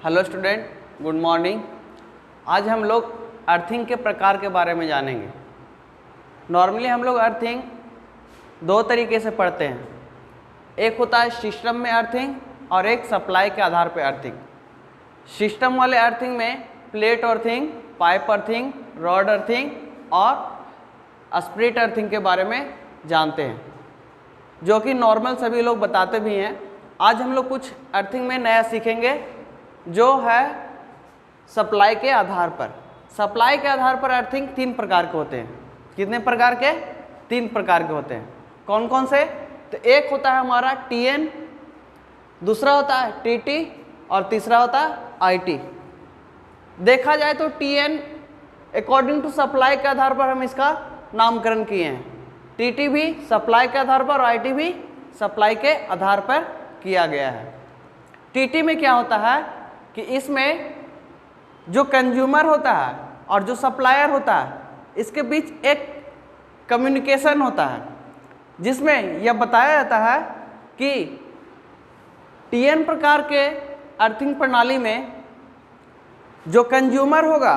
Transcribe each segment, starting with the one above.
Hello student, good morning. आज हम लोग अर्थिंग के प्रकार के बारे में जानेंगे। नॉर्मली हम लोग अर्थिंग दो तरीके से पढ़ते हैं, एक होता है सिस्टम में अर्थिंग और एक सप्लाई के आधार पर अर्थिंग। सिस्टम वाले अर्थिंग में plate earthing, pipe earthing, rod earthing और स्प्लिट अर्थिंग के बारे में जानते हैं, जो कि नॉर्मल सभी लोग बताते भी हैं। आज हम लोग कुछ अर्थिंग में नया सीखेंगे जो है सप्लाई के आधार पर। सप्लाई के आधार पर अर्थिंग तीन प्रकार के होते हैं। कितने प्रकार के? तीन प्रकार के होते हैं। कौन कौन से? तो एक होता है हमारा टीएन, दूसरा होता है टीटी और तीसरा होता है आईटी। देखा जाए तो टीएन अकॉर्डिंग टू सप्लाई के आधार पर हम इसका नामकरण किए हैं। टीटी भी सप्लाई के आधार पर और आईटी भी सप्लाई के आधार पर किया गया है। टीटी में क्या होता है कि इसमें जो कंज्यूमर होता है और जो सप्लायर होता है, इसके बीच एक कम्युनिकेशन होता है, जिसमें यह बताया जाता है कि टीएन प्रकार के अर्थिंग प्रणाली में जो कंज्यूमर होगा,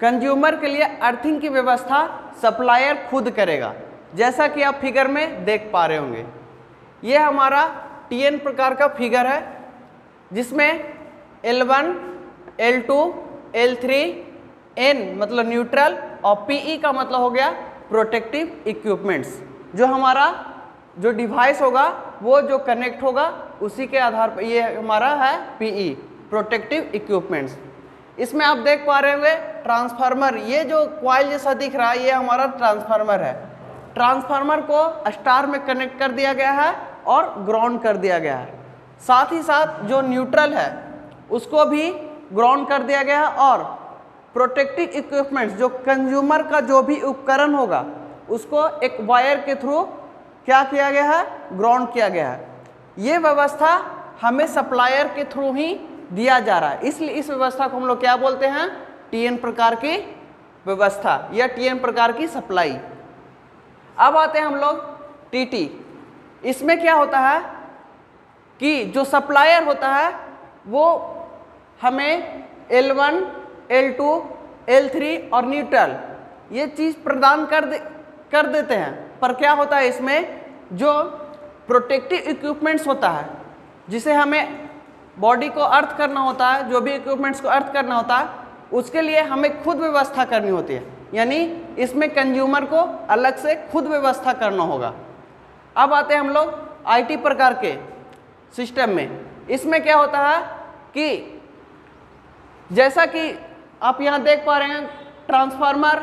कंज्यूमर के लिए अर्थिंग की व्यवस्था सप्लायर खुद करेगा, जैसा कि आप फिगर में देख पा रहे होंगे। यह हमारा टीएन प्रकार का फिगर है, जिसमें L1, L2, L3, N मतलब न्यूट्रल और PE का मतलब हो गया प्रोटेक्टिव इक्विपमेंट्स। जो हमारा जो डिवाइस होगा वो जो कनेक्ट होगा उसी के आधार पर ये हमारा है PE प्रोटेक्टिव इक्विपमेंट्स। इसमें आप देख पा रहे होंगे ट्रांसफार्मर, ये जो कॉइल जैसा दिख रहा है ये हमारा ट्रांसफार्मर है। ट्रांसफार्मर को स्टार में कनेक्ट कर दिया गया है और ग्राउंड कर दिया गया है। साथ ही साथ जो न्यूट्रल है उसको भी ग्राउंड कर दिया गया है और प्रोटेक्टिव इक्विपमेंट्स जो कंज्यूमर का जो भी उपकरण होगा उसको एक वायर के थ्रू क्या किया गया है? ग्राउंड किया गया है। ये व्यवस्था हमें सप्लायर के थ्रू ही दिया जा रहा है, इसलिए इस व्यवस्था को हम लोग क्या बोलते हैं? टीएन प्रकार की व्यवस्था या टीएन प्रकार की सप्लाई। अब आते हैं हम लोग टीटी। इसमें क्या होता है कि जो सप्लायर होता है वो हमें L1, L2, L3 और न्यूट्रल ये चीज़ प्रदान कर देते हैं। पर क्या होता है इसमें जो प्रोटेक्टिव इक्विपमेंट्स होता है, जिसे हमें बॉडी को अर्थ करना होता है, जो भी इक्विपमेंट्स को अर्थ करना होता है, उसके लिए हमें खुद व्यवस्था करनी होती है। यानी इसमें कंज्यूमर को अलग से खुद व्यवस्था करना होगा। अब आते हैं हम लोग आईटी प्रकार के सिस्टम में। इसमें क्या होता है कि जैसा कि आप यहाँ देख पा रहे हैं ट्रांसफार्मर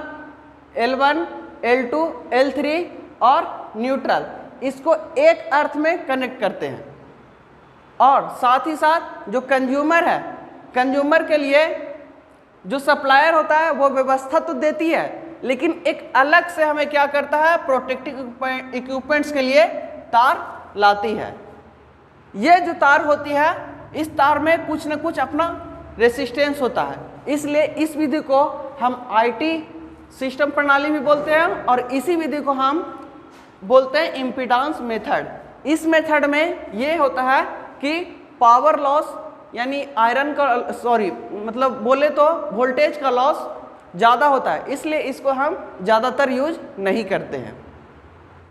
L1, L2, L3 और न्यूट्रल, इसको एक अर्थ में कनेक्ट करते हैं। और साथ ही साथ जो कंज्यूमर है, कंज्यूमर के लिए जो सप्लायर होता है वो व्यवस्था तो देती है, लेकिन एक अलग से हमें क्या करता है? प्रोटेक्टिव इक्विपमेंट्स के लिए तार लाती है। ये जो तार होती है, इस तार में कुछ न कुछ अपना रेसिस्टेंस होता है, इसलिए इस विधि को हम आईटी सिस्टम प्रणाली भी बोलते हैं और इसी विधि को हम बोलते हैं इम्पीडेंस मेथड। इस मेथड में ये होता है कि पावर लॉस यानी आयरन का मतलब बोले तो वोल्टेज का लॉस ज़्यादा होता है, इसलिए इसको हम ज़्यादातर यूज नहीं करते हैं।